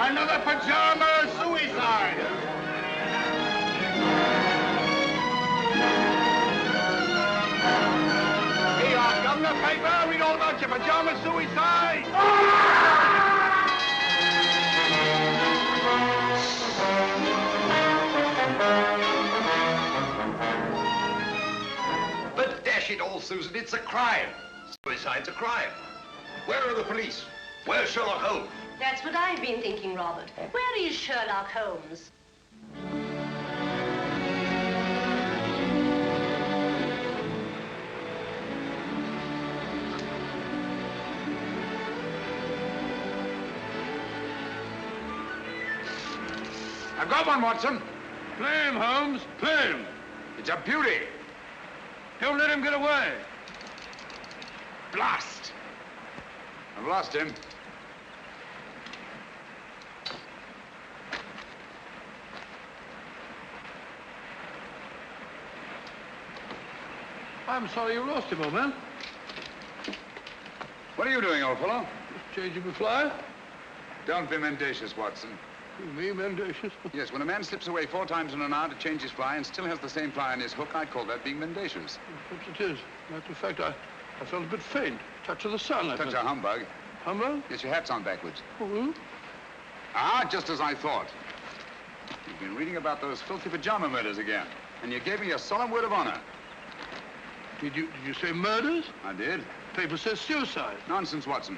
Another pajama suicide! Here you are, Governor. Paper, read all about your pajama suicide! But dash it all, Susan, it's a crime. Suicide's a crime. Where are the police? Where's Sherlock Holmes? That's what I've been thinking, Robert. Where is Sherlock Holmes? I've got one, Watson. Play him, Holmes. Play him. It's a beauty. Don't let him get away. Blast. I've lost him. I'm sorry you lost him, old man. What are you doing, old fellow? Just changing my fly. Don't be mendacious, Watson. Me, mendacious? Yes, when a man slips away 4 times in an hour to change his fly and still has the same fly on his hook, I call that being mendacious. Perhaps it is. Matter of fact, I felt a bit faint. Touch of the sun, I Touch felt. a humbug. Humbug? Yes, your hat's on backwards. Oh, Ah, just as I thought. You've been reading about those filthy pajama murders again, and you gave me a solemn word of honor. Did you say murders? I did. Paper says suicide. Nonsense, Watson.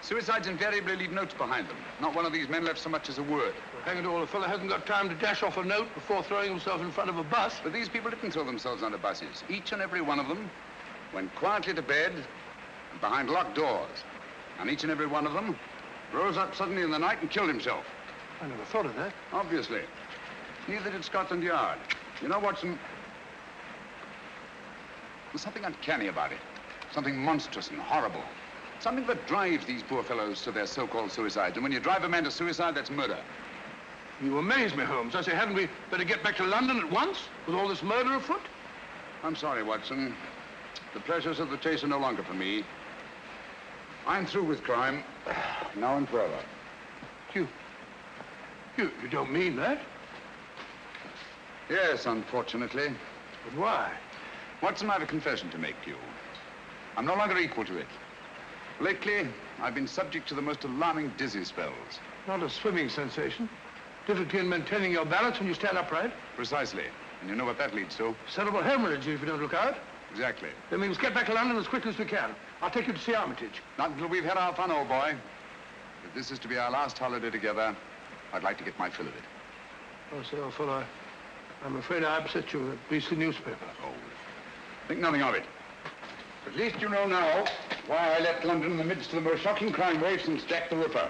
Suicides invariably leave notes behind them. Not one of these men left so much as a word. Well, hang it all, a fellow hasn't got time to dash off a note before throwing himself in front of a bus. But these people didn't throw themselves under buses. Each and every one of them went quietly to bed and behind locked doors. And each and every one of them rose up suddenly in the night and killed himself. I never thought of that. Obviously. Neither did Scotland Yard. You know, Watson, there's something uncanny about it. Something monstrous and horrible. Something that drives these poor fellows to their so-called suicides. And when you drive a man to suicide, that's murder. You amaze me, Holmes. I say, hadn't we better get back to London at once with all this murder afoot? I'm sorry, Watson. The pleasures of the chase are no longer for me. I'm through with crime, now and forever. You don't mean that? Yes, unfortunately. But why? Watson, I have a confession to make to you. I'm no longer equal to it. Lately, I've been subject to the most alarming dizzy spells. Not a swimming sensation. Difficulty in maintaining your balance when you stand upright. Precisely. And you know what that leads to? Cerebral hemorrhage if you don't look out. Exactly. Then we must get back to London as quickly as we can. I'll take you to see Armitage. Not until we've had our fun, old boy. If this is to be our last holiday together, I'd like to get my fill of it. Oh, say, old fellow, I'm afraid I upset you with that beastly newspaper. Oh, think nothing of it. At least you know now why I left London in the midst of the most shocking crime wave since Jack the Ripper.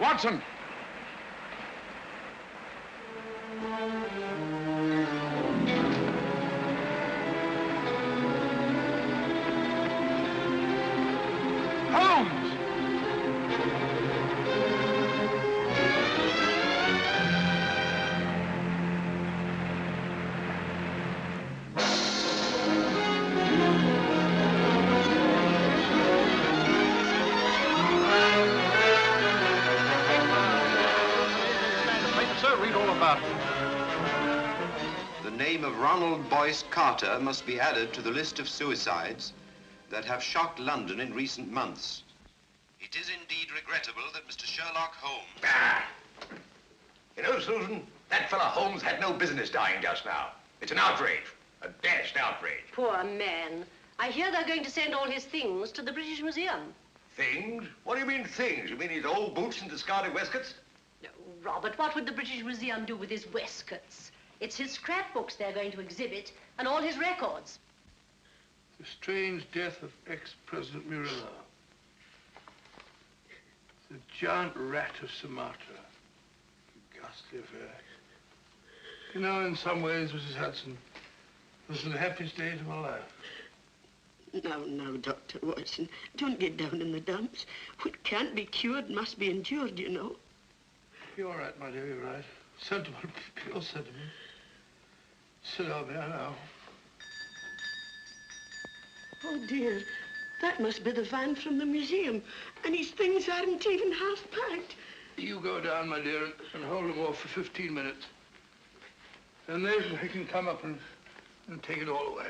Watson! Holmes! Sir, read all about it. The name of Ronald Boyce Carter must be added to the list of suicides that have shocked London in recent months. It is indeed regrettable that Mr. Sherlock Holmes... Ah! You know, Susan, that fellow Holmes had no business dying just now. It's an outrage. A dashed outrage. Poor man. I hear they're going to send all his things to the British Museum. Things? What do you mean things? You mean his old boots and discarded waistcoats? No, Robert, what would the British Museum do with his waistcoats? It's his scrapbooks they're going to exhibit and all his records. The strange death of ex-President Murillo. The giant rat of Sumatra. A ghastly affair. You know, in some ways, Mrs. Hudson, this is the happiest days of my life. No, Dr. Watson. Don't get down in the dumps. What can't be cured must be endured, you know. You're right, my dear, you're right. Sentiment, pure sentiment. Sit down there now. Oh, dear. That must be the van from the museum. And his things aren't even half packed. You go down, my dear, and hold them off for 15 minutes. Then they can come up and take it all away.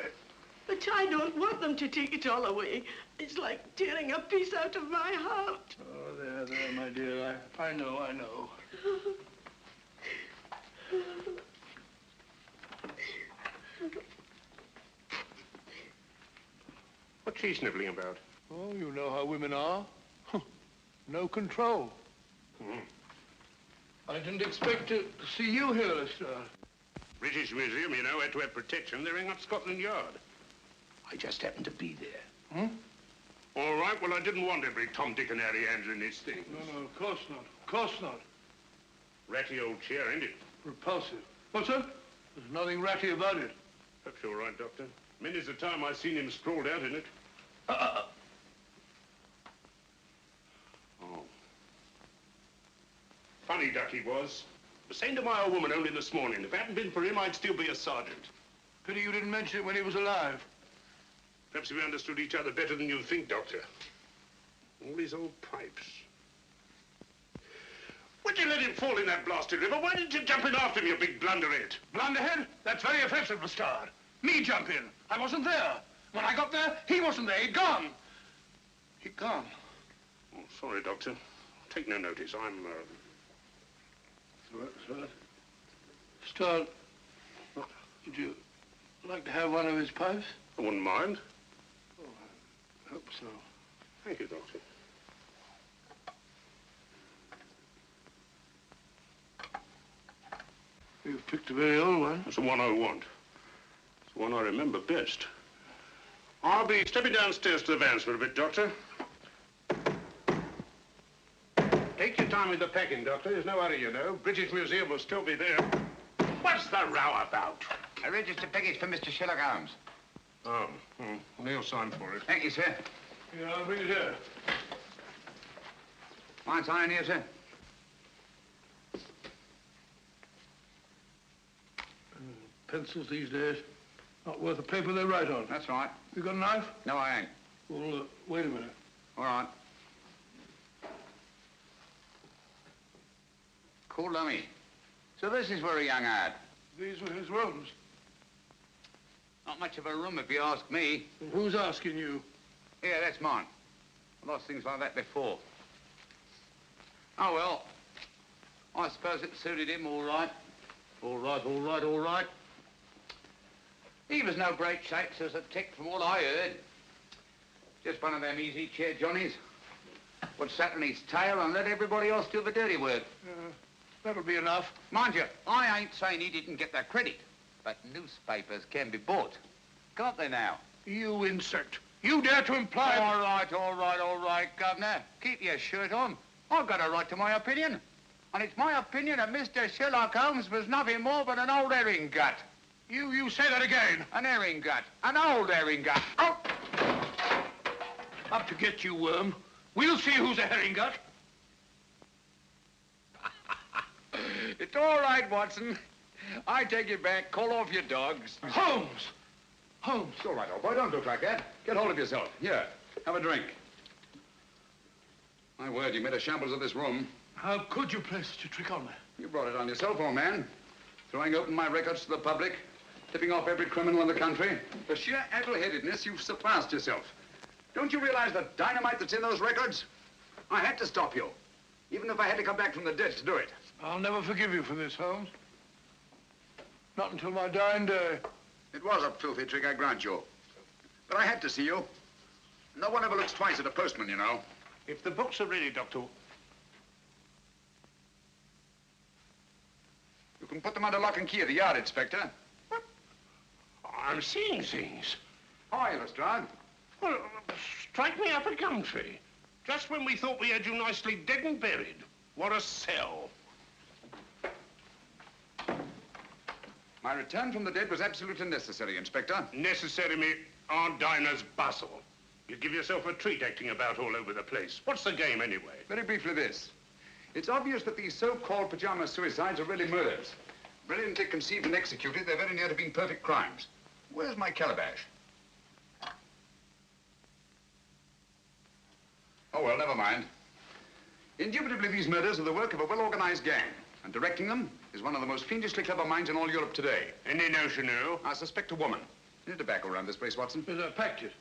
But I don't want them to take it all away. It's like tearing a piece out of my heart. Oh, there, my dear. I know. What's she sniveling about? Oh, you know how women are. No control. I didn't expect to see you here, Lestrade. British Museum, you know, had to have protection. They're in up Scotland Yard. I just happened to be there. All right, well, I didn't want every Tom, Dick, and Harry handling this thing. No, of course not. Of course not. Ratty old chair, ain't it? Repulsive. What's that? There's nothing ratty about it. Perhaps you're right, Doctor. Many's the time I've seen him sprawled out in it. Oh. Funny duck he was. I was saying to my old woman only this morning, if it hadn't been for him, I'd still be a sergeant. Pity you didn't mention it when he was alive. Perhaps we understood each other better than you think, Doctor. All these old pipes. Why'd you let him fall in that blasted river? Why didn't you jump in after him, you big blunderhead? Blunderhead? That's very offensive, Lestrade. Me jump in. I wasn't there. When I got there, he wasn't there. He'd gone. He'd gone. Oh, sorry, Doctor. Take no notice. I'm, Lestrade, would you like to have one of his pipes? I wouldn't mind. Oh, I hope so. Thank you, Doctor. You've picked a very old one. That's the one I want. It's the one I remember best. I'll be stepping downstairs to the vans for a bit, Doctor. Take your time with the packing, Doctor. There's no hurry, you know. British Museum will still be there. What's the row about? A registered package for Mr. Sherlock Holmes. Oh, Neil signed for it. Thank you, sir. Yeah, I'll bring it here. Mind signing here, sir? Pencils these days, not worth the paper they write on. That's right. You got a knife? No, I ain't. Well, wait a minute. All right. Cool dummy. So this is where a young ad. These were his rooms. Not much of a room, if you ask me. And who's asking you? Yeah, that's mine. I lost things like that before. Oh, well. I suppose it suited him all right. All right. He was no great shakes as a tick from what I heard. Just one of them easy chair Johnnies. Would sat on his tail and let everybody else do the dirty work. That'll be enough. Mind you, I ain't saying he didn't get that credit, but newspapers can be bought. Can't they now? You insect. You dare to imply... All right, Governor. Keep your shirt on. I've got a right to my opinion. And it's my opinion that Mr. Sherlock Holmes was nothing more but an old herring gut. You say that again. An herring gut. An old herring gut. Oh! Up to get you, worm. We'll see who's a herring gut. It's all right, Watson. I take it back. Call off your dogs. Holmes! It's all right, old boy. Don't look like that. Get hold of yourself. Here, have a drink. My word, you made a shambles of this room. How could you play such a trick on me? You brought it on yourself, old man. Throwing open my records to the public, tipping off every criminal in the country. For sheer addle-headedness, you've surpassed yourself. Don't you realize the dynamite that's in those records? I had to stop you, even if I had to come back from the dead to do it. I'll never forgive you for this, Holmes. Not until my dying day. It was a filthy trick, I grant you. But I had to see you. No one ever looks twice at a postman, you know. If the books are ready, Doctor... You can put them under lock and key at the yard, Inspector. What? I'm seeing things. Hi, Lestrade. Well, strike me up a gum tree. Just when we thought we had you nicely dead and buried. What a sell. My return from the dead was absolutely necessary, Inspector. Necessary, me Aunt Dinah's Basil. You give yourself a treat acting about all over the place. What's the game, anyway? Very briefly this. It's obvious that these so-called pajama suicides are really murders. Brilliantly conceived and executed, they're very near to being perfect crimes. Where's my calabash? Oh, well, never mind. Indubitably, these murders are the work of a well-organized gang, and directing them is one of the most fiendishly clever minds in all Europe today. Any notion who? I suspect a woman. Any tobacco around this place, Watson? Yes, I packed it.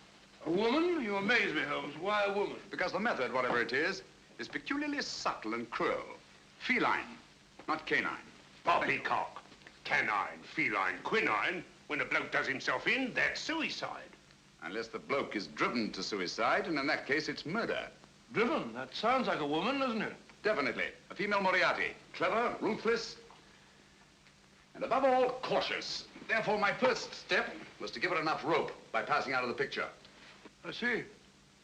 A woman? You amaze me, Holmes. Why a woman? Because the method, whatever it is peculiarly subtle and cruel. Feline, not canine. Poppycock. Canine, feline, quinine. When a bloke does himself in, that's suicide. Unless the bloke is driven to suicide, and in that case, it's murder. Driven? That sounds like a woman, doesn't it? Definitely. A female Moriarty. Clever, ruthless, and above all, cautious. Therefore, my first step was to give her enough rope by passing out of the picture. I see.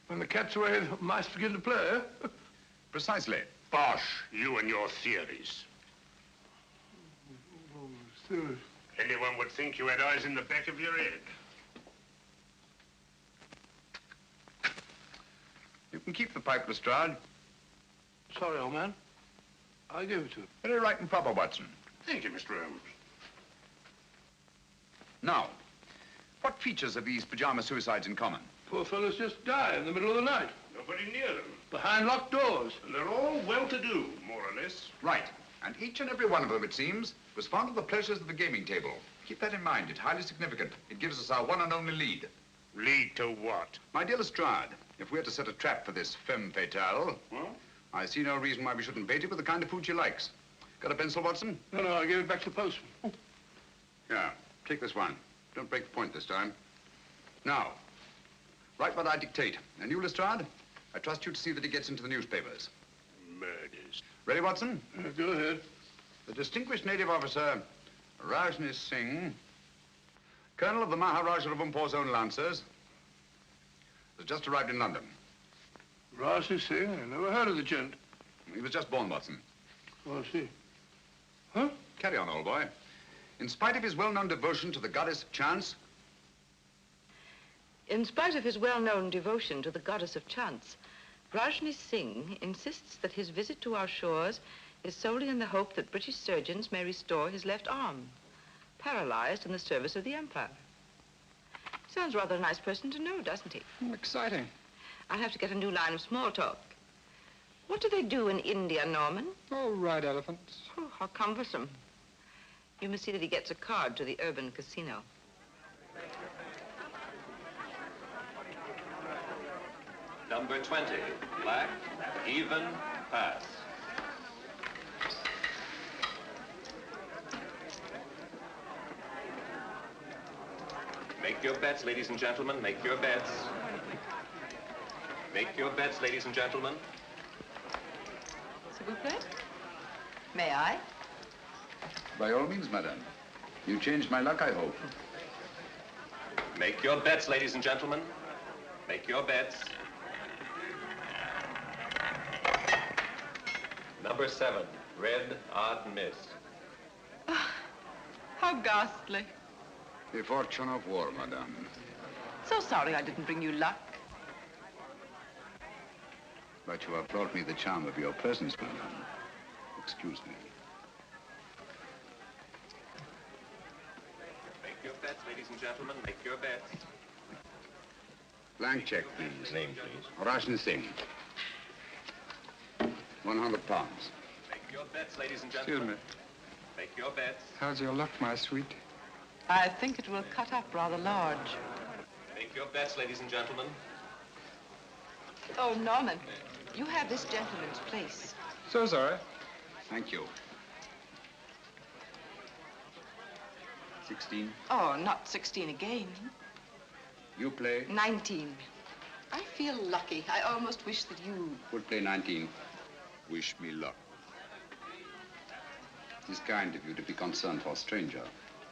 When the cat's away, the mice begin to play, eh? Precisely. Bosh, you and your theories. Serious. Anyone would think you had eyes in the back of your head. You can keep the pipe, Lestrade. Sorry, old man. I'll give it to him. Very right and proper, Watson. Thank you, Mr. Holmes. Now, what features have these pajama suicides in common? Poor fellows just die in the middle of the night. Nobody near them. Behind locked doors. And they're all well-to-do, more or less. Right. And each and every one of them, it seems, was fond of the pleasures of the gaming table. Keep that in mind. It's highly significant. It gives us our one and only lead. Lead to what? My dear Lestrade, if we're to set a trap for this femme fatale, Well? I see no reason why we shouldn't bait it with the kind of food she likes. Got a pencil, Watson? No, I gave it back to the postman. Yeah, take this one. Don't break the point this time. Now, write what I dictate. And you, Lestrade, I trust you to see that he gets into the newspapers. Murders. Ready, Watson? Go ahead. The distinguished native officer, Rajni Singh, colonel of the Maharaja of Umpor's own Lancers, has just arrived in London. Rathbone, I never heard of the gent. He was just born, Watson. Oh, I see. Huh? Carry on, old boy. In spite of his well-known devotion to the goddess of chance... In spite of his well-known devotion to the goddess of chance, Rajni Singh insists that his visit to our shores is solely in the hope that British surgeons may restore his left arm, paralyzed in the service of the Empire. Sounds rather a nice person to know, doesn't he? Exciting. I'll have to get a new line of small talk. What do they do in India, Norman? Oh, ride elephants. Oh, how cumbersome. You must see that he gets a card to the urban casino. Number 20, black, even, pass. Make your bets, ladies and gentlemen, make your bets. Make your bets, ladies and gentlemen. S'il vous plaît? May I? By all means, madame. You changed my luck, I hope. Make your bets, ladies and gentlemen. Make your bets. Number 7, red, odd miss. How ghastly. The fortune of war, madame. So sorry I didn't bring you luck. But you have brought me the charm of your presence, madame. Excuse me. Make your bets, ladies and gentlemen. Make your bets. Blank check, please. Name, please. Rajni Singh. 100 pounds. Make your bets, ladies and Excuse gentlemen. me. Make your bets. How's your luck, my sweet? I think it will cut up rather large. Make your bets, ladies and gentlemen. Oh, Norman, you have this gentleman's place. So sorry. Thank you. 16. Oh, not 16 again. You play. 19. I feel lucky. I almost wish that you... Would play 19. Wish me luck. It's kind of you to be concerned for a stranger.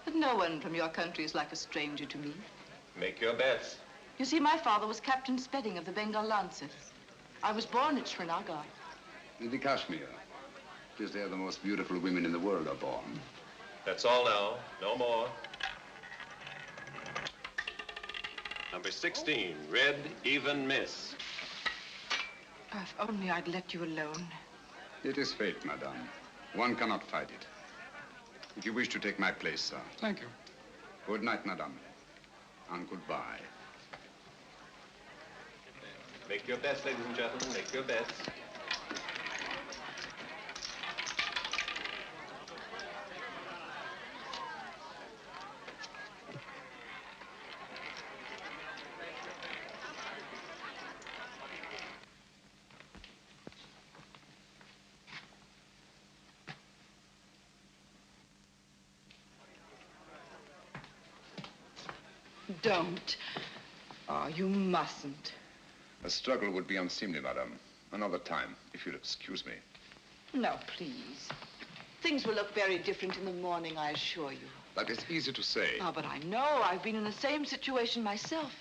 But no one from your country is like a stranger to me. Make your bets. You see, my father was Captain Spedding of the Bengal Lancers. I was born at Srinagar. In the Kashmir. It is there the most beautiful women in the world are born. That's all now. No more. Number 16, red, even miss. If only I'd let you alone. It is fate, madame. One cannot fight it. If you wish to take my place, sir. Thank you. Good night, madame. And goodbye. Make your bets, ladies and gentlemen. Make your bets. Don't. Oh, you mustn't. A struggle would be unseemly, madame. Another time, if you'll excuse me. No, please. Things will look very different in the morning, I assure you. That is easy to say. Oh, but I know. I've been in the same situation myself.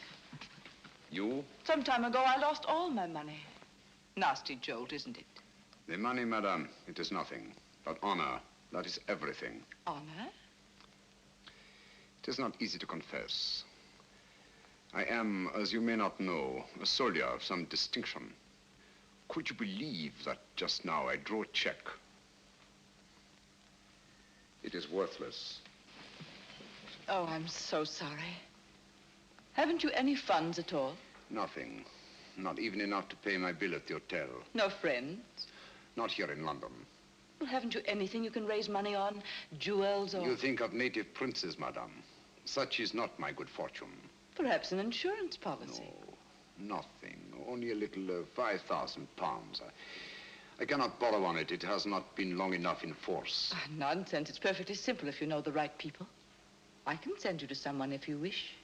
You? Some time ago, I lost all my money. Nasty jolt, isn't it? The money, madame, it is nothing. But honor, that is everything. Honor? It is not easy to confess. I am, as you may not know, a soldier of some distinction. Could you believe that just now I drew a check? It is worthless. Oh, I'm so sorry. Haven't you any funds at all? Nothing. Not even enough to pay my bill at the hotel. No friends? Not here in London. Well, haven't you anything you can raise money on? Jewels or... You think of native princes, madame. Such is not my good fortune. Perhaps an insurance policy. No, nothing. Only a little 5,000 pounds. I cannot borrow on it. It has not been long enough in force. Ah, nonsense. It's perfectly simple if you know the right people. I can send you to someone if you wish.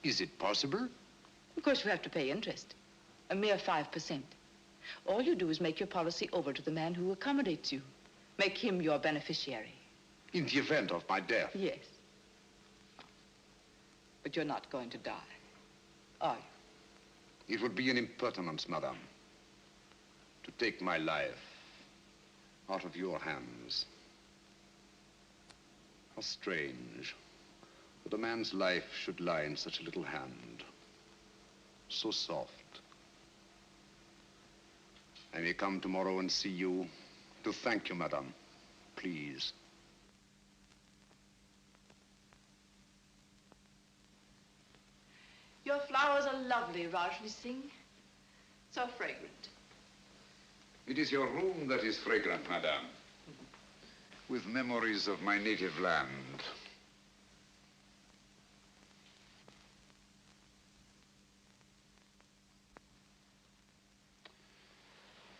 Is it possible? Of course, you have to pay interest. A mere 5%. All you do is make your policy over to the man who accommodates you. Make him your beneficiary. In the event of my death? Yes. But you're not going to die, are you? It would be an impertinence, madame, to take my life out of your hands. How strange that a man's life should lie in such a little hand. So soft. I may come tomorrow and see you to thank you, madame. Please. Your flowers are lovely, Rajni Singh. So fragrant. It is your room that is fragrant, madame. With memories of my native land.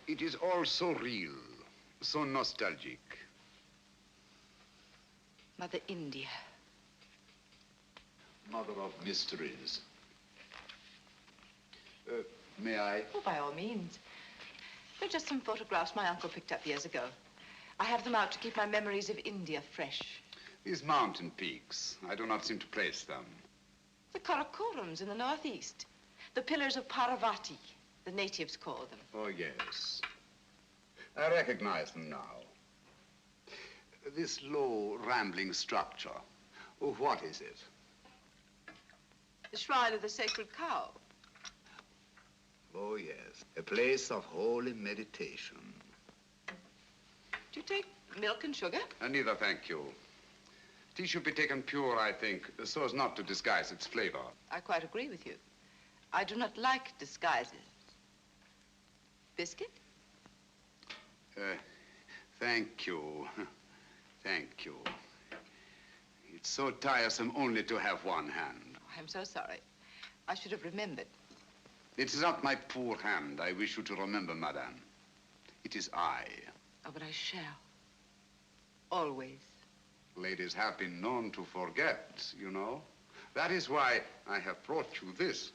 It is all so real, so nostalgic. Mother India. Mother of mysteries. May I? Oh, by all means. They're just some photographs my uncle picked up years ago. I have them out to keep my memories of India fresh. These mountain peaks, I do not seem to place them. The Karakorams in the northeast. The pillars of Parvati, the natives call them. Oh, yes. I recognize them now. This low, rambling structure. Oh, what is it? The shrine of the sacred cow. Oh, yes. A place of holy meditation. Do you take milk and sugar? Neither, thank you. Tea should be taken pure, I think, so as not to disguise its flavor. I quite agree with you. I do not like disguises. Biscuit? Thank you. Thank you. It's so tiresome only to have one hand. I'm so sorry. I should have remembered. It is not my poor hand I wish you to remember, madame. It is I. Oh, but I shall. Always. Ladies have been known to forget, you know. That is why I have brought you this.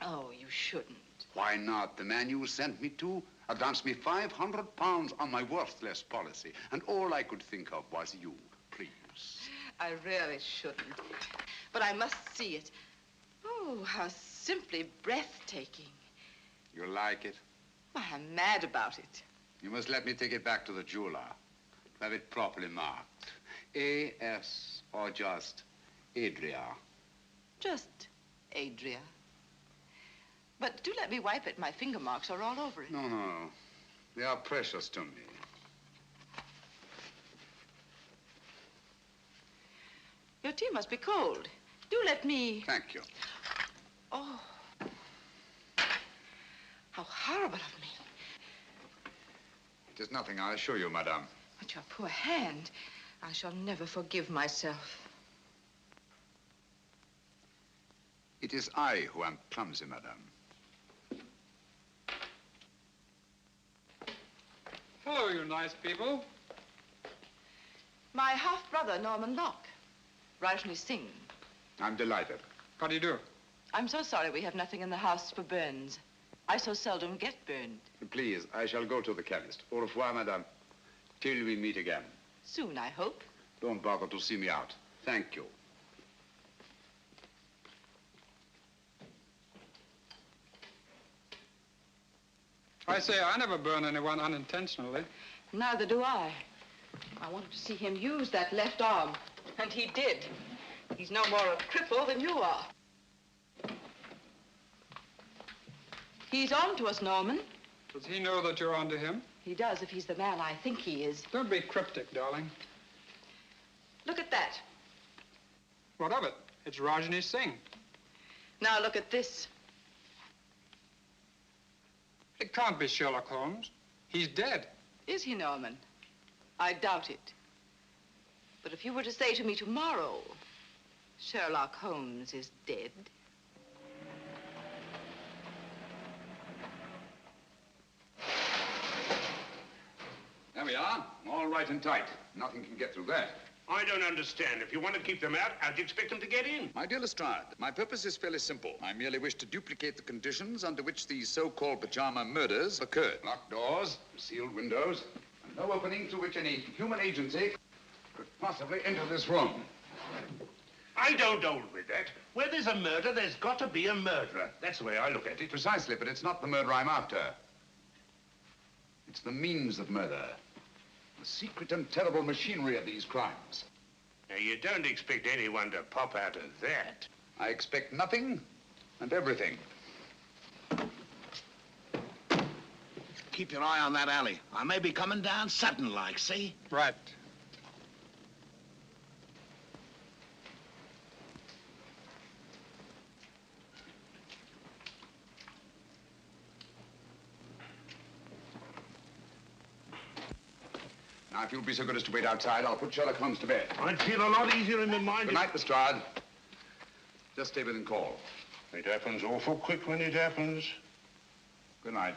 Oh, you shouldn't. Why not? The man you sent me to advanced me 500 pounds on my worthless policy, and all I could think of was you. Please. I really shouldn't. But I must see it. Oh, how simply breathtaking. You like it? Why, I'm mad about it. You must let me take it back to the jeweler. Have it properly marked. A.S. or just Adria. Just Adria. But do let me wipe it. My finger marks are all over it. No. They are precious to me. Your tea must be cold. Do let me... Thank you. Oh. How horrible of me. It is nothing, I assure you, madame. But your poor hand. I shall never forgive myself. It is I who am clumsy, madame. Hello, you nice people. My half-brother, Norman Locke. Rajni Singh. I'm delighted. How do you do? I'm so sorry we have nothing in the house for burns. I so seldom get burned. Please, I shall go to the chemist. Au revoir, madame. Till we meet again. Soon, I hope. Don't bother to see me out. Thank you. I say, I never burn anyone unintentionally. Neither do I. I wanted to see him use that left arm, and he did. He's no more a cripple than you are. He's on to us, Norman. Does he know that you're onto him? He does, if he's the man I think he is. Don't be cryptic, darling. Look at that. What of it? It's Rajni Singh. Now look at this. It can't be Sherlock Holmes. He's dead. Is he, Norman? I doubt it. But if you were to say to me tomorrow, Sherlock Holmes is dead. There we are. All right and tight. Nothing can get through that. I don't understand. If you want to keep them out, how'd you expect them to get in? My dear Lestrade, my purpose is fairly simple. I merely wish to duplicate the conditions under which these so-called pajama murders occurred. Locked doors, sealed windows, and no opening through which any human agency could possibly enter this room. I don't hold with that. Where there's a murder, there's got to be a murderer. That's the way I look at it. Precisely, but it's not the murder I'm after. It's the means of murder. The secret and terrible machinery of these crimes. Now, you don't expect anyone to pop out of that. I expect nothing and everything. Keep your eye on that alley. I may be coming down sudden-like, see? Right. Now, if you'll be so good as to wait outside, I'll put Sherlock Holmes to bed. I'd feel a lot easier in my mind. Good night, Lestrade. Just stay within call. It happens awful quick when it happens. Good night.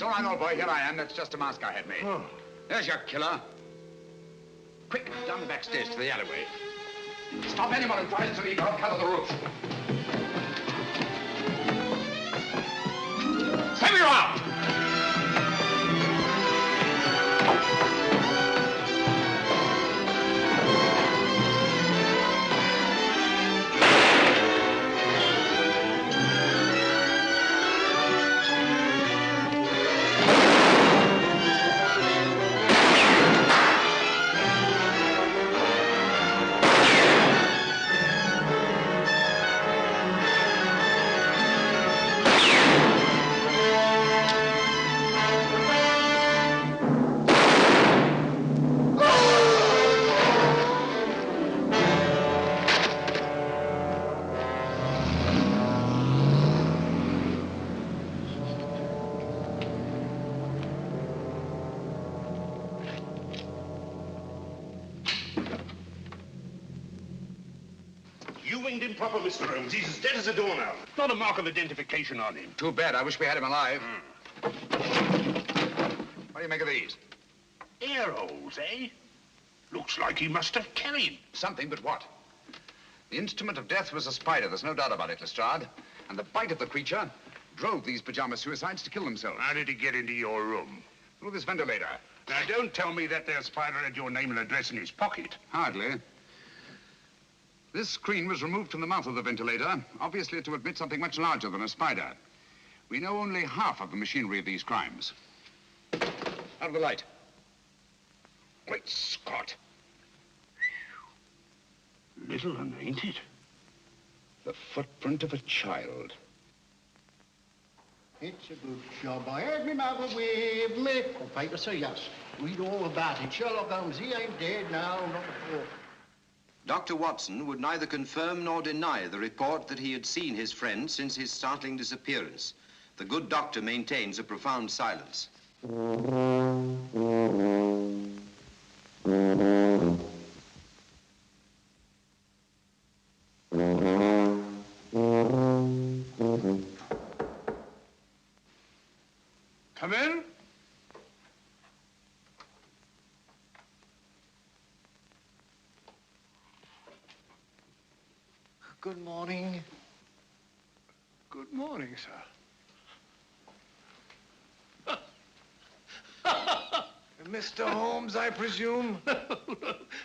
It's all right, old boy. Here I am. That's just a mask I had made. Oh. There's your killer. Quick, down the back stairs to the alleyway. Stop anyone who tries to leave. I'll cover the roof. Save you out! You winged him proper, Mr. Holmes. He's as dead as a doornail. Not a mark of identification on him. Too bad. I wish we had him alive. What do you make of these? Air holes, eh? Looks like he must have carried something, but what? The instrument of death was a spider. There's no doubt about it, Lestrade. And the bite of the creature drove these pajama suicides to kill themselves. How did he get into your room? Through this ventilator. Now, don't tell me that there spider had your name and address in his pocket. Hardly. This screen was removed from the mouth of the ventilator, obviously to admit something much larger than a spider. We know only half of the machinery of these crimes. Out of the light. Great Scott. Little one, ain't it? The footprint of a child. It's a good job. I had me mother with me. On paper, sir, yes. Read all about it. Sherlock Holmes, he ain't dead now, not before. Dr. Watson would neither confirm nor deny the report that he had seen his friend since his startling disappearance. The good doctor maintains a profound silence. Come in. Good morning. Good morning, sir. Mr. Holmes, I presume?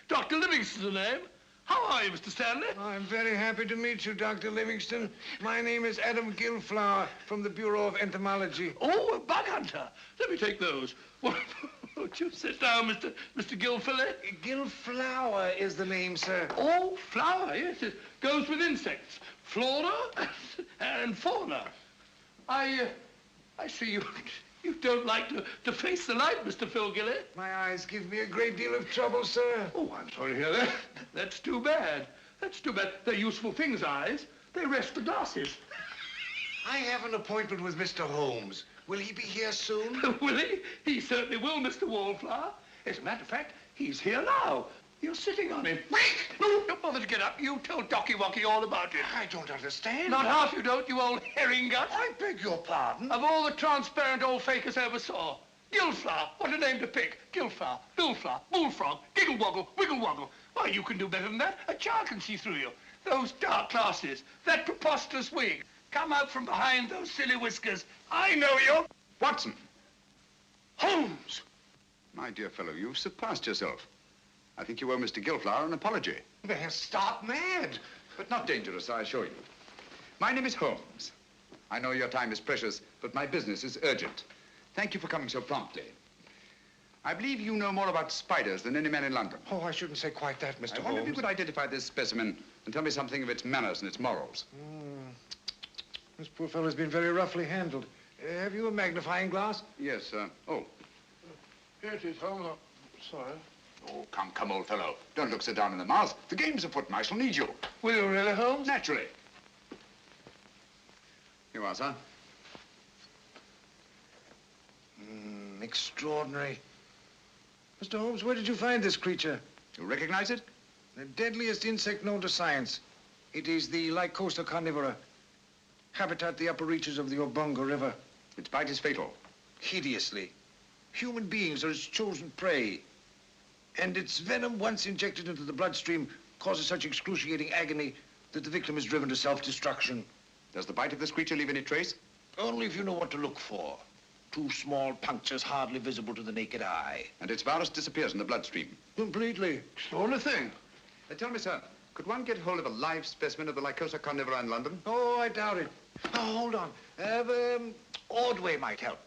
Dr. Livingston's the name. How are you, Mr. Stanley? I'm very happy to meet you, Dr. Livingston. My name is Adam Gillflower from the Bureau of Entomology. Oh, a bug hunter. Let me take those. Won't you sit down, Mr. Gillflower? Gillflower is the name, sir. Oh, flower, yes. It goes with insects. Flora and fauna. I see you don't like to face the light, Mr. Philgilly. My eyes give me a great deal of trouble, sir. Oh, I'm sorry to hear that. That's too bad. That's too bad. They're useful things, eyes. They rest the glasses. I have an appointment with Mr. Holmes. Will he be here soon? Will he? He certainly will, Mr. Wallflower. As a matter of fact, he's here now. You're sitting on him. No, don't bother to get up. You tell Docky Wocky all about it. I don't understand. Not half you don't, you old herring gut. I beg your pardon? Of all the transparent old fakers I ever saw. Gillflower, what a name to pick. Gillflower, Billflower, Bullfrog, Giggle Woggle, Wiggle Woggle. Why, you can do better than that. A child can see through you. Those dark glasses, that preposterous wig. Come out from behind those silly whiskers. I know you. Watson. Holmes. My dear fellow, you've surpassed yourself. I think you owe Mr. Gillflower an apology. They're stark mad. But not dangerous, I assure you. My name is Holmes. I know your time is precious, but my business is urgent. Thank you for coming so promptly. I believe you know more about spiders than any man in London. Oh, I shouldn't say quite that, Mr. Holmes. I wonder if you could identify this specimen and tell me something of its manners and its morals. This poor fellow's been very roughly handled. Have you a magnifying glass? Yes, oh. Here it is, Holmes. Sorry. Oh, come, old fellow. Don't look so down in the mouth. The game's afoot and I shall need you. Will you really, Holmes? Naturally. Here you are, sir. Extraordinary. Mr. Holmes, where did you find this creature? You recognize it? The deadliest insect known to science. It is the Lycosa carnivora. Habitat the upper reaches of the Obonga River. Its bite is fatal. hideously. Human beings are its chosen prey. And its venom, once injected into the bloodstream, causes such excruciating agony that the victim is driven to self-destruction. Does the bite of this creature leave any trace? Only if you know what to look for. 2 small punctures hardly visible to the naked eye. And its virus disappears in the bloodstream? Completely. It's the only thing. Tell me, sir, could one get hold of a live specimen of the Lycosa carnivora in London? Oh, I doubt it. Oh, hold on. Ordway might help.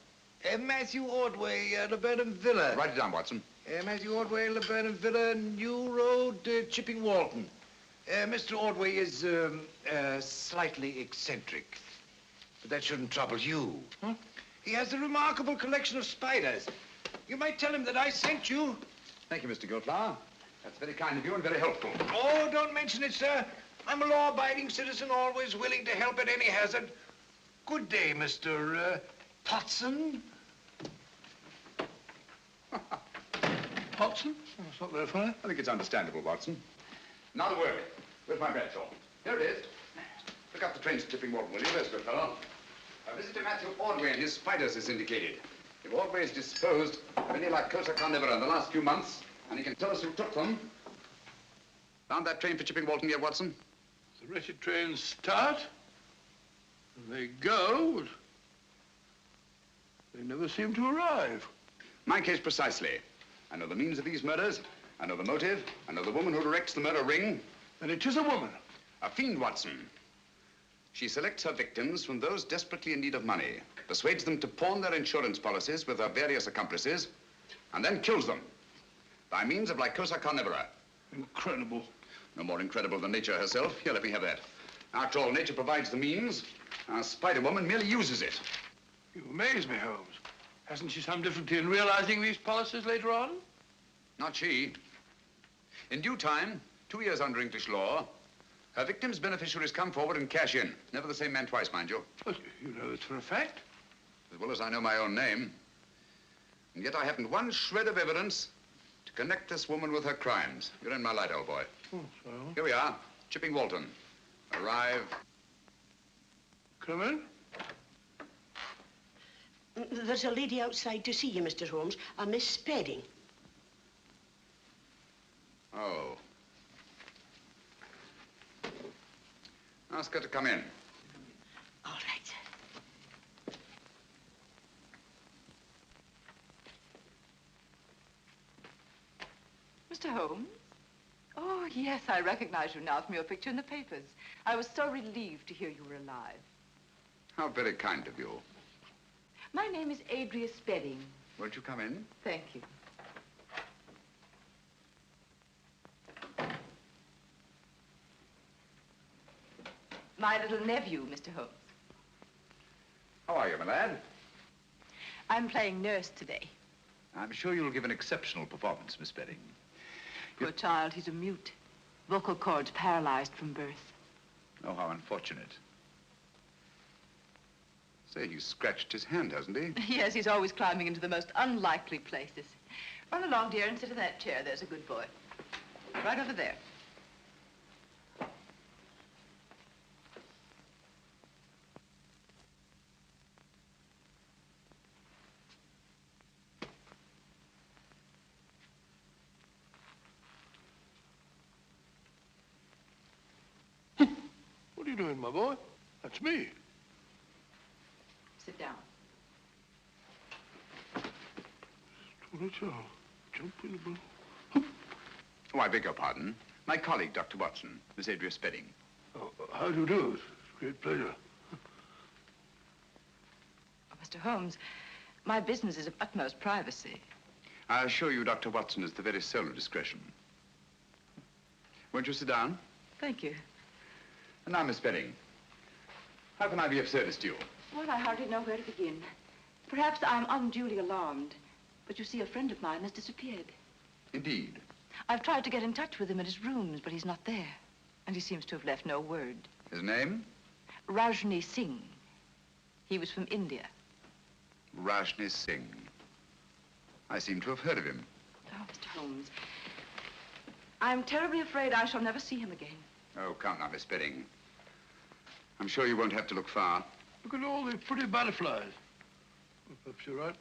Matthew Ordway, Laburnum Villa. Write it down, Watson. Matthew Ordway, Laburnum Villa, New Road, Chipping Walton. Mr. Ordway is slightly eccentric, but that shouldn't trouble you. Huh? He has a remarkable collection of spiders. You might tell him that I sent you. Thank you, Mr. Gilflower. That's very kind of you and very helpful. Oh, don't mention it, sir. I'm a law-abiding citizen, always willing to help at any hazard. Good day, Mr. Potson. Watson? That's not very funny. I think it's understandable, Watson. Now the work. Where's my Bradshaw? Here it is. Look up the trains to Chipping Walton, will you? There's good fellow. A visit to Matthew Ordway and his spiders is indicated. If Ordway is disposed of any Lycosa carnivora in the last few months, and he can tell us who took them. Found that train for Chipping Walton yet, Watson? The wretched trains start, and they go, but they never seem to arrive. My case precisely. I know the means of these murders. I know the motive. I know the woman who directs the murder ring. And it is a woman. A fiend, Watson. She selects her victims from those desperately in need of money, persuades them to pawn their insurance policies with her various accomplices, and then kills them by means of Lycosa carnivora. Incredible. No more incredible than nature herself. Here, let me have that. After all, nature provides the means. Our Spider-Woman merely uses it. You amaze me, Holmes. Hasn't she some difficulty in realizing these policies later on? Not she. In due time, 2 years under English law, her victims' beneficiaries come forward and cash in. Never the same man twice, mind you. But you know this for a fact. As well as I know my own name. And yet I haven't one shred of evidence to connect this woman with her crimes. You're in my light, old boy. Oh, so? Here we are, Chipping Walton. Arrive. Come in. There's a lady outside to see you, Mr. Holmes, a Miss Spedding. Oh. Ask her to come in. All right. Mr. Holmes? Oh, yes, I recognize you now from your picture in the papers. I was so relieved to hear you were alive. How very kind of you. My name is Adria Spedding. Won't you come in? Thank you. My little nephew, Mr. Holmes. How are you, my lad? I'm playing nurse today. I'm sure you'll give an exceptional performance, Miss Spedding. Poor child, he's a mute. Vocal cords paralyzed from birth. Oh, how unfortunate. Say, he's scratched his hand, hasn't he? Yes, he's always climbing into the most unlikely places. Run along, dear, and sit in that chair. There's a good boy. Right over there. What are you doing, my boy? That's me. Sit down. Jump in the balloon. Oh, I beg your pardon. My colleague, Dr. Watson, Miss Adria Spedding. Oh, how do you do? It's a great pleasure. Oh, Mr. Holmes, my business is of utmost privacy. I assure you, Dr. Watson is the very soul of discretion. Won't you sit down? Thank you. And now, Miss Spedding, how can I be of service to you? Well, I hardly know where to begin. Perhaps I'm unduly alarmed, but you see, a friend of mine has disappeared. Indeed. I've tried to get in touch with him at his rooms, but he's not there. And he seems to have left no word. His name? Rajni Singh. He was from India. Rajni Singh. I seem to have heard of him. Oh, Mr. Holmes, I'm terribly afraid I shall never see him again. Oh, come now, Miss Spedding. I'm sure you won't have to look far. Look at all the pretty butterflies. Well, perhaps you're right.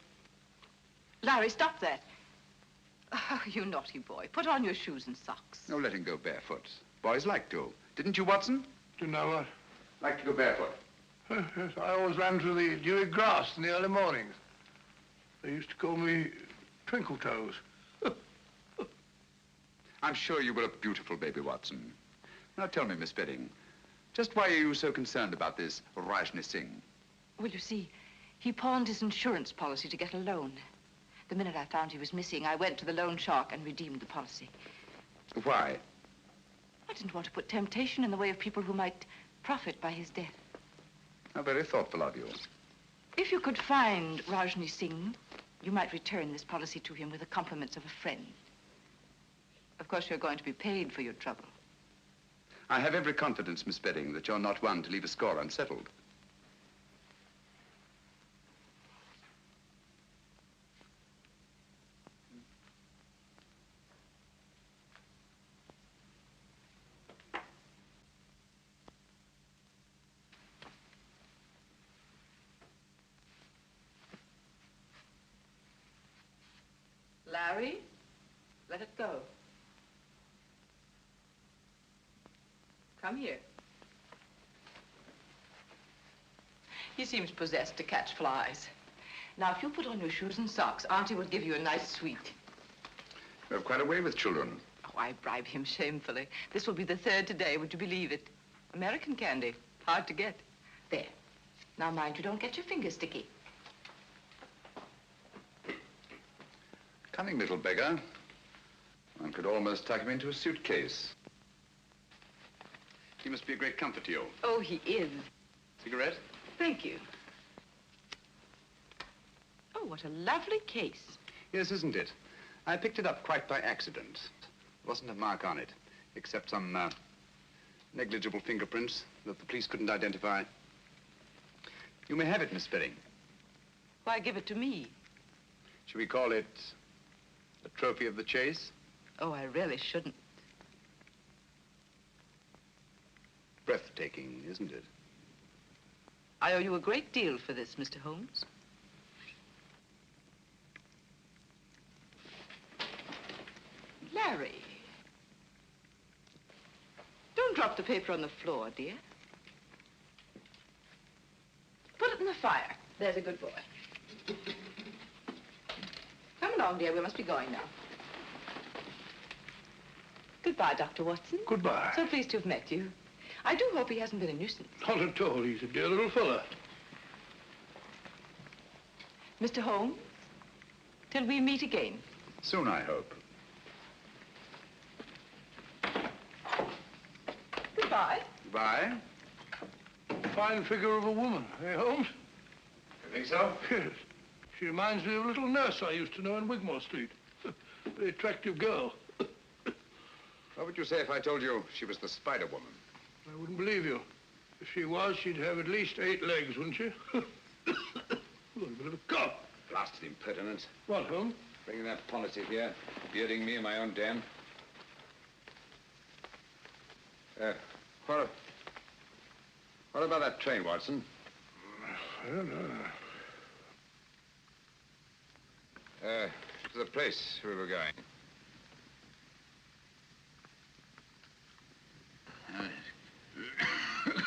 Larry, stop that. Oh, you naughty boy. Put on your shoes and socks. No, let him go barefoot. Boys like to. Didn't you, Watson? Do you know what? Like to go barefoot. Yes, I always ran through the dewy grass in the early mornings. They used to call me Twinkle Toes. I'm sure you were a beautiful baby, Watson. Now tell me, Miss Bedding, just why are you so concerned about this Rajni Singh? Well, you see, he pawned his insurance policy to get a loan. The minute I found he was missing, I went to the loan shark and redeemed the policy. Why? I didn't want to put temptation in the way of people who might profit by his death. How very thoughtful of you. If you could find Rajni Singh, you might return this policy to him with the compliments of a friend. Of course, you're going to be paid for your trouble. I have every confidence, Miss Bedding, that you're not one to leave a score unsettled. Larry, let it go. Come here. He seems possessed to catch flies. Now, if you put on your shoes and socks, Auntie will give you a nice sweet. You have quite a way with children. Oh, I bribe him shamefully. This will be the third today, would you believe it? American candy, hard to get. There. Now, mind you don't get your fingers sticky. Cunning little beggar. One could almost tuck him into a suitcase. He must be a great comfort to you. Oh, he is. Cigarette? Thank you. Oh, what a lovely case. Yes, isn't it? I picked it up quite by accident. There wasn't a mark on it, except some negligible fingerprints that the police couldn't identify. You may have it, Miss Bedding. Why give it to me? Should we call it a trophy of the chase? Oh, I really shouldn't. Breathtaking, isn't it? I owe you a great deal for this, Mr. Holmes. Larry. Don't drop the paper on the floor, dear. Put it in the fire. There's a good boy. Come along, dear. We must be going now. Goodbye, Dr. Watson. Goodbye. So pleased to have met you. I do hope he hasn't been a nuisance. Not at all. He's a dear little fella. Mr. Holmes, till we meet again. Soon, I hope. Goodbye. Goodbye. Fine figure of a woman, eh, Holmes? You think so? Yes. She reminds me of a little nurse I used to know in Wigmore Street. Very attractive girl. What would you say if I told you she was the Spider Woman? I wouldn't believe you. If she was, she'd have at least 8 legs, wouldn't she? Oh, a bit of a cough. Blasted impertinent. What, Holmes? Bringing that policy here, bearding me in my own den. What about that train, Watson? I don't know. To the place we were going.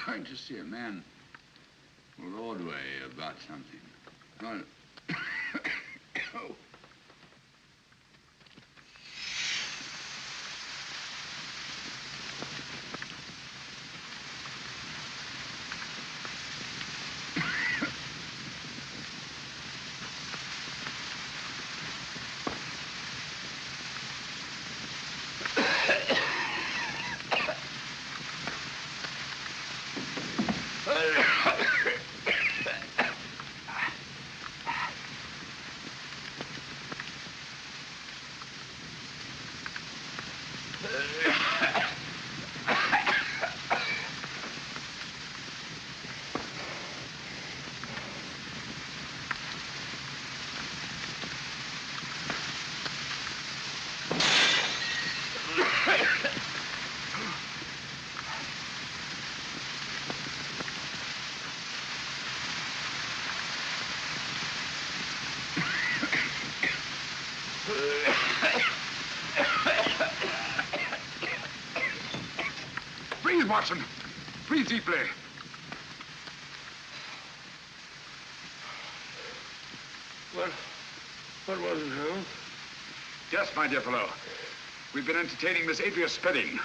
Going to see a man called Ordway about something. Oh. Watson. Breathe deeply. What was it, Holmes? Yes, my dear fellow. We've been entertaining Miss Adria Spedding.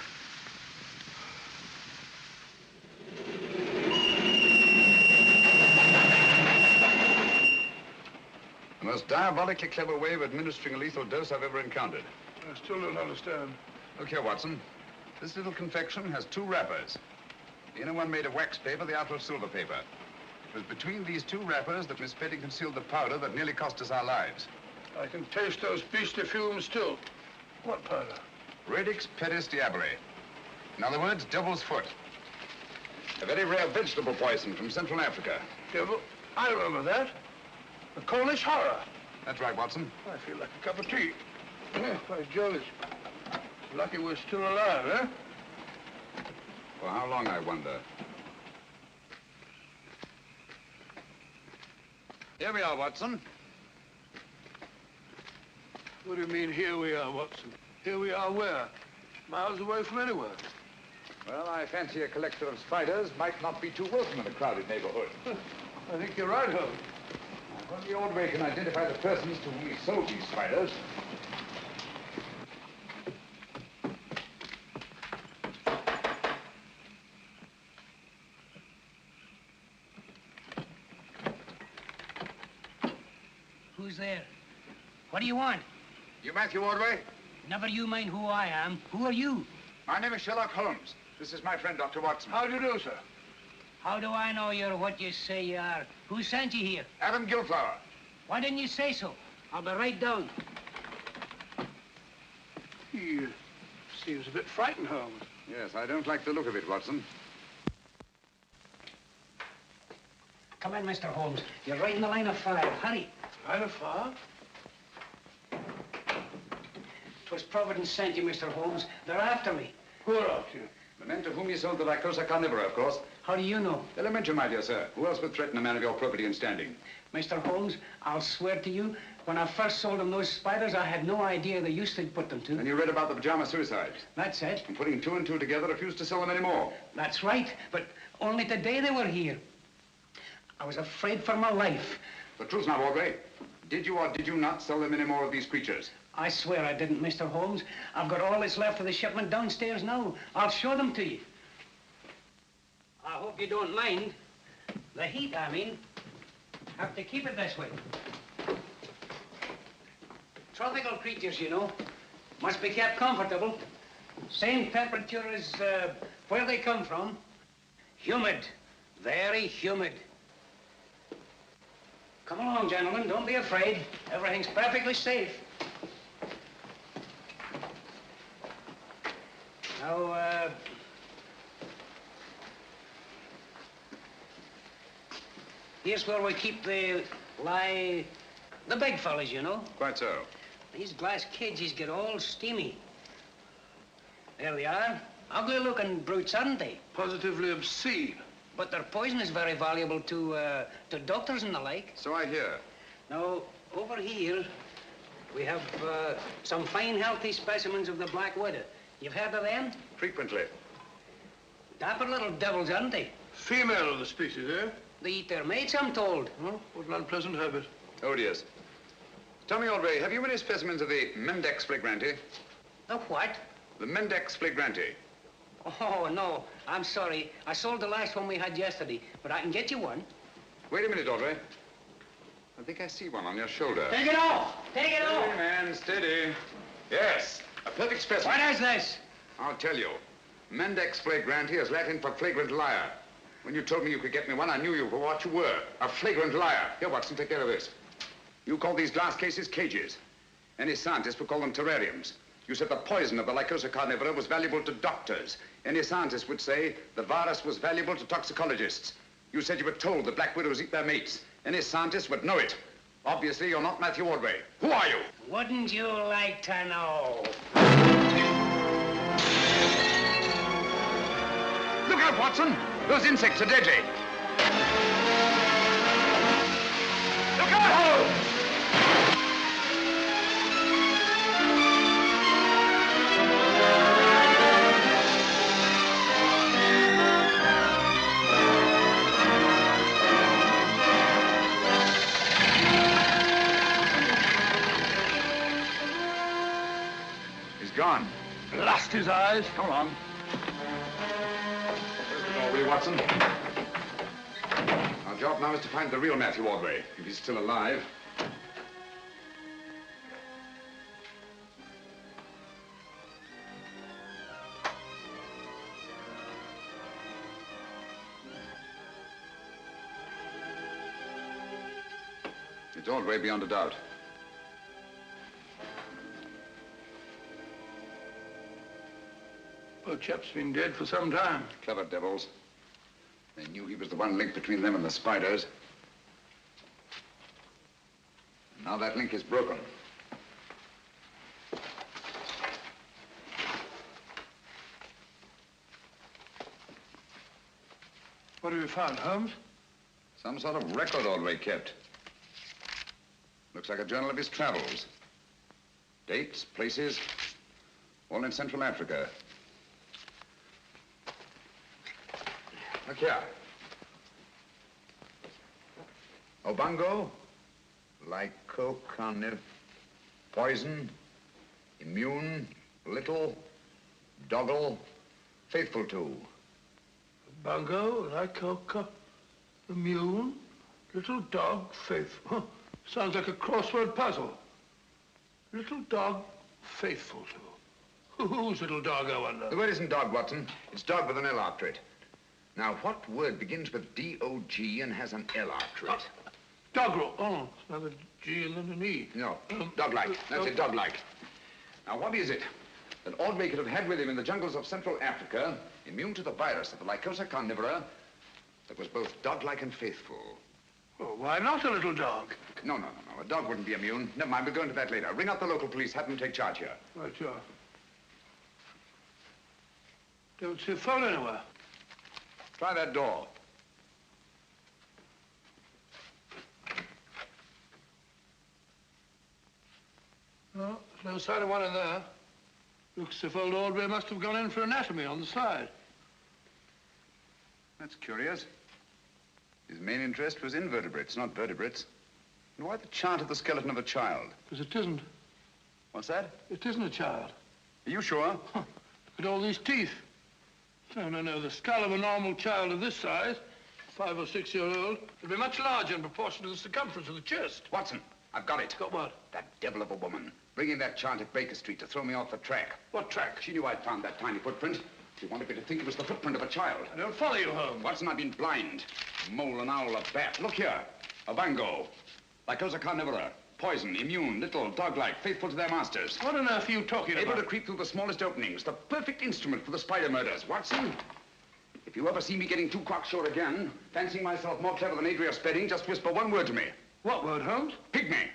The most diabolically clever way of administering a lethal dose I've ever encountered. I still don't understand. Look here, Watson. This little confection has 2 wrappers. The inner one made of wax paper, the outer of silver paper. It was between these 2 wrappers that Miss Spedding concealed the powder that nearly cost us our lives. I can taste those beastly fumes still. What powder? Radix pedis diaboli. In other words, devil's foot. A very rare vegetable poison from Central Africa. Devil? I remember that. The Cornish horror. That's right, Watson. I feel like a cup of tea. By Jove, it's lucky we're still alive, eh? For how long, I wonder? Here we are, Watson. What do you mean, here we are, Watson? Here we are where? Miles away from anywhere. Well, I fancy a collector of spiders might not be too welcome in a crowded neighborhood. I think you're right, Holmes. If only Ordway can identify the persons to whom he sold these spiders. Who's there? What do you want? You Matthew Ordway? Never you mind who I am. Who are you? My name is Sherlock Holmes. This is my friend, Dr. Watson. How do you do, sir? How do I know you're what you say you are? Who sent you here? Adam Gilflower. Why didn't you say so? I'll be right down. He seems a bit frightened, Holmes. Yes, I don't like the look of it, Watson. Come in, Mr. Holmes. You're right in the line of fire. Hurry. Line of fire? 'Twas Providence sent you, Mr. Holmes. They're after me. Who are after you? The men to whom you sold the Lycosa carnivora, of course. How do you know? Elementary, my dear sir. Who else would threaten a man of your probity and standing? Mr. Holmes, I'll swear to you, when I first sold them those spiders, I had no idea the use they'd put them to. And you read about the pajama suicides? That's it. And putting 2 and 2 together, refused to sell them anymore. That's right, but only today they were here. I was afraid for my life. The truth now, Ordway. Did you or did you not sell them any more of these creatures? I swear I didn't, Mr. Holmes. I've got all that's left of the shipment downstairs now. I'll show them to you. I hope you don't mind. The heat, I mean. Have to keep it this way. Tropical creatures, you know. Must be kept comfortable. Same temperature as where they come from. Humid. Very humid. Come along, gentlemen. Don't be afraid. Everything's perfectly safe. Now, here's where we keep the big fellas, you know. Quite so. These glass cages get all steamy. There they are. Ugly-looking brutes, aren't they? Positively obscene. But their poison is very valuable to doctors and the like. So I hear. Now, over here, we have some fine, healthy specimens of the black widow. You've heard of them? Frequently. Dapper little devils, aren't they? Female of the species, eh? They eat their mates, I'm told. Oh, what an unpleasant habit. Oh, yes. Tell me, Ordway, have you any specimens of the Mendex flagranti? The what? The Mendex flagranti. Oh, no. I'm sorry. I sold the last one we had yesterday, but I can get you one. Wait a minute, Ordway. I think I see one on your shoulder. Take it off! Take it off! Steady, man, steady. Yes, a perfect specimen. What is this? I'll tell you. Mendex flagranti is Latin for flagrant liar. When you told me you could get me one, I knew you for what you were, a flagrant liar. Here, Watson, take care of this. You call these glass cases cages. Any scientist would call them terrariums. You said the poison of the Lycosa carnivora was valuable to doctors. Any scientist would say the virus was valuable to toxicologists. You said you were told the black widows eat their mates. Any scientist would know it. Obviously, you're not Matthew Ordway. Who are you? Wouldn't you like to know? Look out, Watson! Those insects are deadly. Look out! dust his eyes. Come on. Ordway, Watson. Our job now is to find the real Matthew Ordway, if he's still alive. It's Ordway beyond a doubt. Poor chap's been dead for some time. Clever devils. They knew he was the one link between them and the spiders. Now that link is broken. What have you found, Holmes? Some sort of record Ordway kept. Looks like a journal of his travels. Dates, places, all in Central Africa. Look here. Obango, lycocarniv, poison, immune, little, doggle, faithful to. Bungo, lycoca, immune, little dog, faithful. Sounds like a crossword puzzle. Little dog, faithful to. Whose little dog, I wonder? The word isn't dog, Watson. It's dog with an L after it. Now, what word begins with D-O-G and has an L after it? Doggerel. Oh, it's another G and then an E. No, dog-like. That's it, dog-like. Now, what is it that Ordway could have had with him in the jungles of Central Africa, immune to the virus of the Lycosa carnivora, that was both dog-like and faithful? Well, why not a little dog? No. A dog wouldn't be immune. Never mind, we'll go into that later. Ring up the local police, have them take charge here. Right, sure. Don't see a phone anywhere. Try that door. No, there's no sign of one in there. Looks as if old Ordway must have gone in for anatomy on the side. That's curious. His main interest was invertebrates, not vertebrates. And why the chart of the skeleton of a child? Because it isn't. What's that? It isn't a child. Are you sure? Huh. Look at all these teeth. No. The skull of a normal child of this size, 5 or 6 year old, would be much larger in proportion to the circumference of the chest. Watson, I've got it. Got what? That devil of a woman. Bringing that chart at Baker Street to throw me off the track. What track? She knew I'd found that tiny footprint. She wanted me to think it was the footprint of a child. I don't follow you, Holmes. Watson, I've been blind. A mole, an owl, a bat. Look here. A bango. Lycosa carnivora. Poison, immune, little, dog-like, faithful to their masters. What on earth are you talking about? Able to creep through the smallest openings. The perfect instrument for the spider murders. Watson, if you ever see me getting too cocksure again, fancying myself more clever than Adria Spedding, just whisper one word to me. What word, Holmes? Pygmy.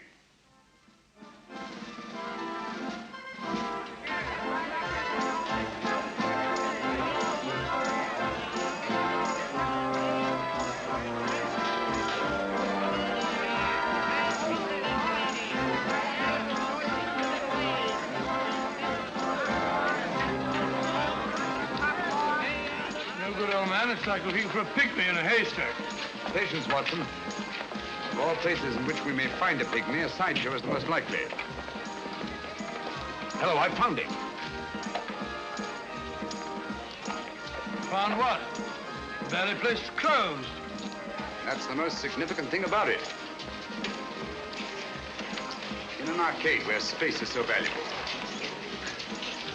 It's like looking for a pygmy in a haystack. Patience, Watson. Of all places in which we may find a pygmy, a sideshow is the most likely. Hello, I found him. Found what? The very place is closed. That's the most significant thing about it. In an arcade where space is so valuable.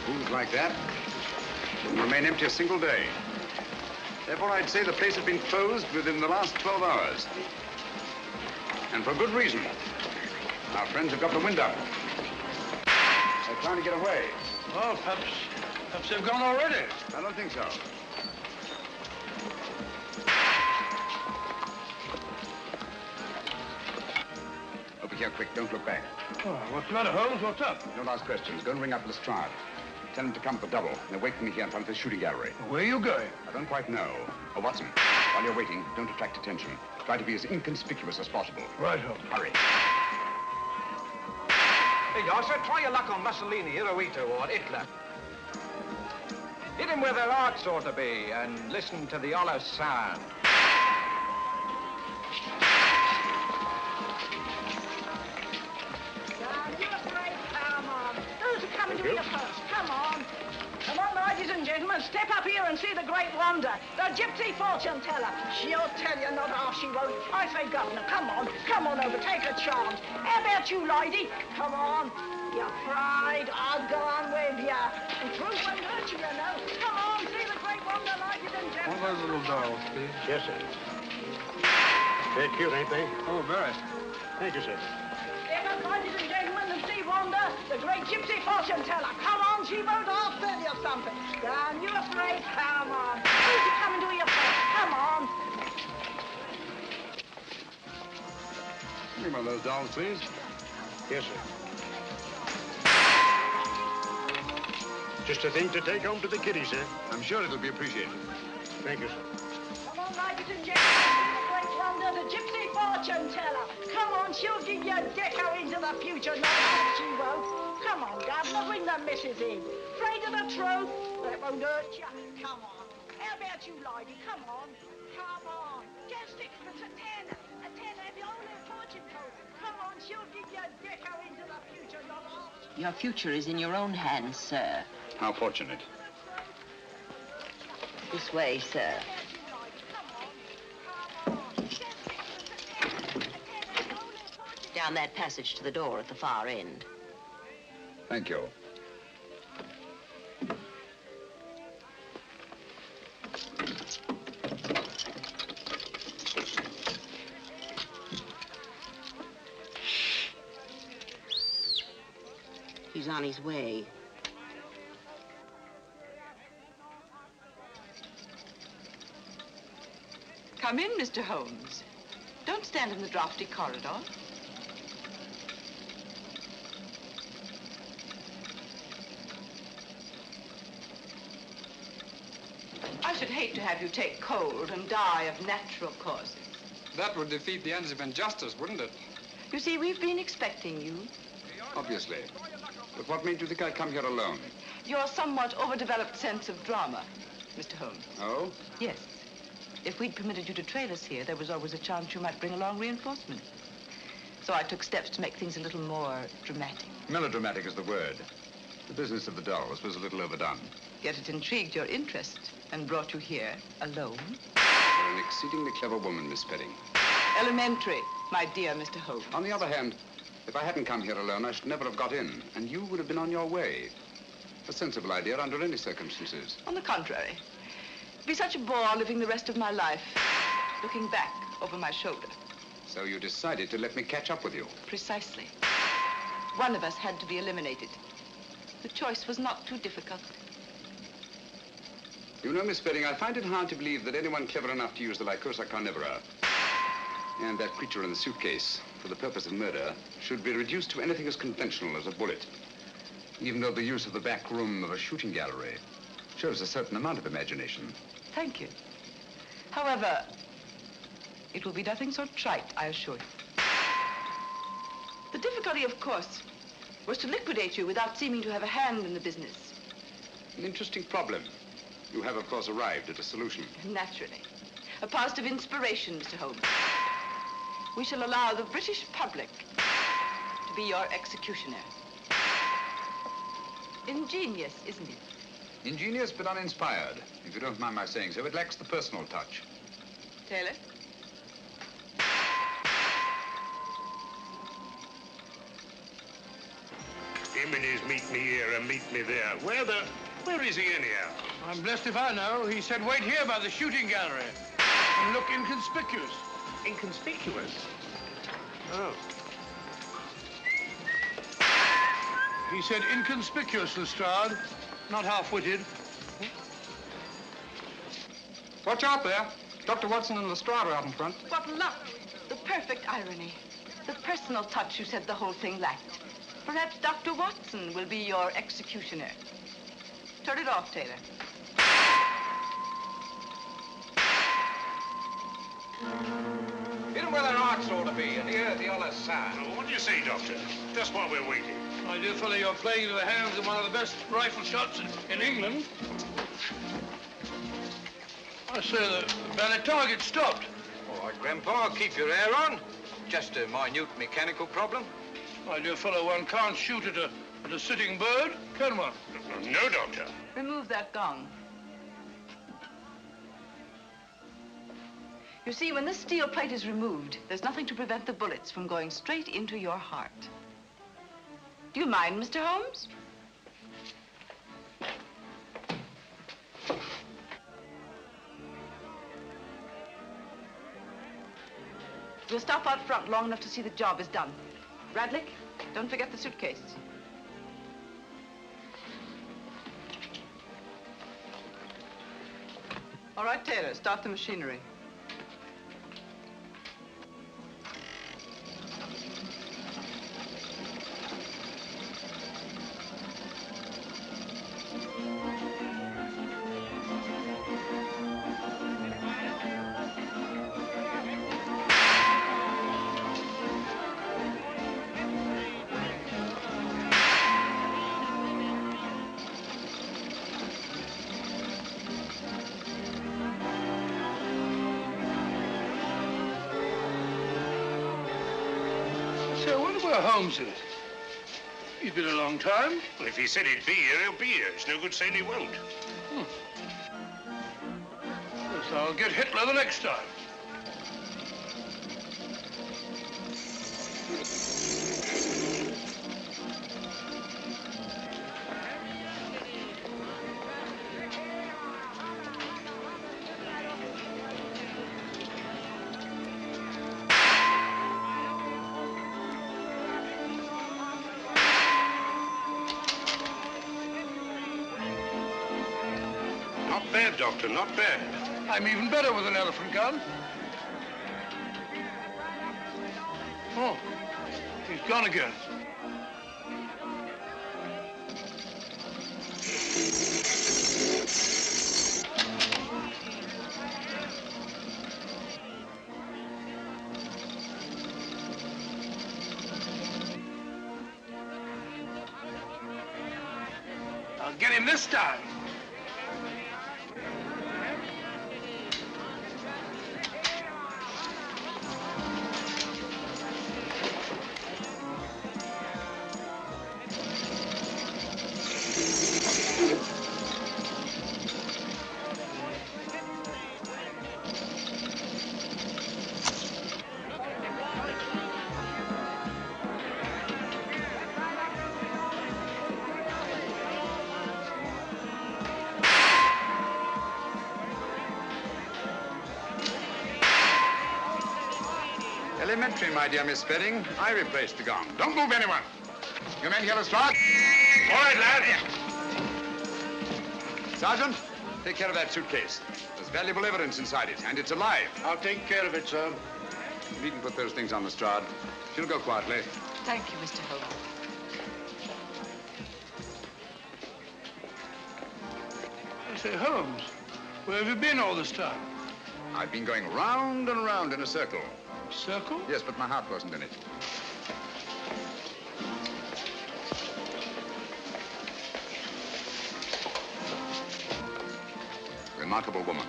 Rooms like that wouldn't remain empty a single day. Therefore, I'd say the place has been closed within the last 12 hours. And for good reason. Our friends have got the wind up. They're trying to get away. Well, perhaps they've gone already. I don't think so. Over here, quick. Don't look back. Oh, what's the matter, Holmes? What's up? No last questions. Go and ring up Lestrade. Tell him to come for double. They're waiting me here in front of the shooting gallery. Where are you going? I don't quite know. Oh, Watson, while you're waiting, don't attract attention. Try to be as inconspicuous as possible. Right, Holmes. Hurry. Hey, Yasser, try your luck on Mussolini, Hirohito, or Hitler. Hit him where their hearts ought to be, and listen to the hollow sound. Come on. Those are coming to you first. Come on. gentlemen, step up here and see the great wonder, the gypsy fortune teller. She'll tell you not half she won't. I say, Governor, come on over, take a chance. How about you, lady? Come on. You're afraid? I'll go on with you. And truth won't hurt you, you know. Come on, see the great wonder, ladies and gentlemen. One of those little dolls, please. Yes, sir. They're cute, ain't they? Oh, very. Thank you, sir. Here comes, ladies and gentlemen, the sea wonder, the great gypsy fortune teller. Come on, she won't half tell you something. Down, you afraid? Come on. Who's he coming to you first? Come on. Give me one of those dolls, please. Yes, sir. Just a thing to take home to the kiddies, sir. I'm sure it'll be appreciated. Thank you, sir. Come on, ladies and gentlemen, the great wonder, the gypsy fortune teller. Come on, she'll give you a deco into the future. No, she won't. Come on, Governor, bring the missus in. Afraid of the truth? That won't hurt you. Come on. How about you, lady? Come on. Come on. Just sixpence, a tenner. A tenner, have your own fortune told. Come on, she'll give you a deco into the future. No, Your future is in your own hands, sir. How fortunate. This way, sir. Down that passage to the door at the far end. Thank you. He's on his way. Come in, Mr. Holmes. Don't stand in the drafty corridor. I should hate to have you take cold and die of natural causes. That would defeat the ends of injustice, wouldn't it? You see, we've been expecting you. Obviously. But what made you think I'd come here alone? Your somewhat overdeveloped sense of drama, Mr. Holmes. Oh? Yes. If we'd permitted you to trail us here, there was always a chance you might bring along reinforcements. So I took steps to make things a little more dramatic. Melodramatic is the word. The business of the dolls was a little overdone. Yet it intrigued your interest and brought you here alone. You're an exceedingly clever woman, Miss Spedding. Elementary, my dear Mr. Holmes. On the other hand, if I hadn't come here alone, I should never have got in, and you would have been on your way. A sensible idea under any circumstances. On the contrary. It'd be such a bore living the rest of my life, looking back over my shoulder. So you decided to let me catch up with you? Precisely. One of us had to be eliminated. The choice was not too difficult. You know, Miss Spedding, I find it hard to believe that anyone clever enough to use the Lycosa carnivora and that creature in the suitcase for the purpose of murder should be reduced to anything as conventional as a bullet, even though the use of the back room of a shooting gallery shows a certain amount of imagination. Thank you. However, it will be nothing so trite, I assure you. The difficulty, of course, was to liquidate you without seeming to have a hand in the business. An interesting problem. You have, of course, arrived at a solution. Naturally. A positive inspiration, Mr. Holmes. We shall allow the British public to be your executioner. Ingenious, isn't it? Ingenious but uninspired, if you don't mind my saying so. It lacks the personal touch. Taylor? Him and his meet me here and meet me there. Where is he anyhow? I'm blessed if I know. He said wait here by the shooting gallery and look inconspicuous. Inconspicuous? Oh. He said inconspicuous, Lestrade, not half-witted. Watch out there. Dr. Watson and Lestrade are out in front. What luck! The perfect irony. The personal touch you said the whole thing lacked. Perhaps Dr. Watson will be your executioner. Turn it off, Taylor. Hit 'em where their hearts ought to be, and hear the other side. Well, what do you say, Doctor? Just while we're waiting. My dear fellow, you're playing into the hands of one of the best rifle shots in England. I say the ballet target stopped. All right, Grandpa, keep your hair on. Just a minute mechanical problem. My dear fellow, one can't shoot at a sitting bird, can one? No, Doctor. Remove that gong. You see, when this steel plate is removed, there's nothing to prevent the bullets from going straight into your heart. Do you mind, Mr. Holmes? We'll stop out front long enough to see the job is done. Radlick, don't forget the suitcase. All right, Taylor, start the machinery. Holmes is. He's been a long time. Well, if he said he'd be here, he'll be here. It's no good saying he won't. Yes, I'll get Hitler the next time. Not bad, Doctor, not bad. I'm even better with an elephant gun. Oh, he's gone again. I'll get him this time. Elementary, my dear Miss Spedding. I replaced the gong. Don't move, anyone. You men hear Lestrade? All right, lad. Sergeant, take care of that suitcase. There's valuable evidence inside it, and it's alive. I'll take care of it, sir. You needn't put those things on Lestrade. She'll go quietly. Thank you, Mr. Holmes. I say, Holmes, where have you been all this time? I've been going round and round in a circle. Circle? Yes, but my heart wasn't in it. Remarkable woman.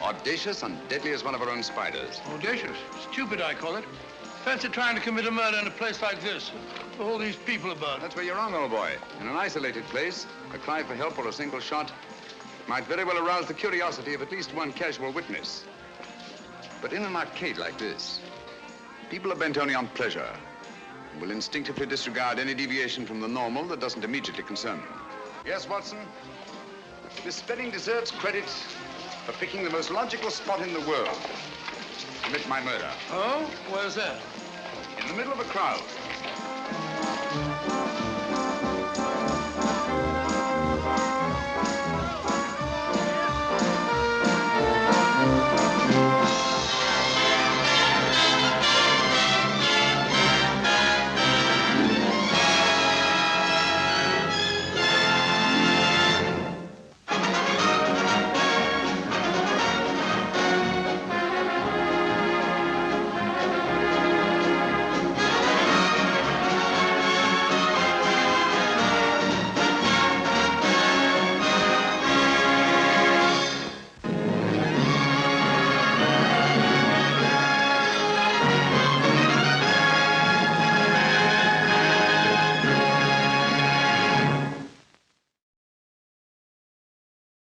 Audacious and deadly as one of her own spiders. Audacious? Stupid, I call it. Fancy trying to commit a murder in a place like this. All these people about. That's where you're wrong, old boy. In an isolated place, a cry for help or a single shot might very well arouse the curiosity of at least one casual witness. But in an arcade like this, people are bent only on pleasure and will instinctively disregard any deviation from the normal that doesn't immediately concern them. Yes, Watson? Miss Spedding deserves credit for picking the most logical spot in the world to commit my murder. Oh? Where's that? In the middle of a crowd.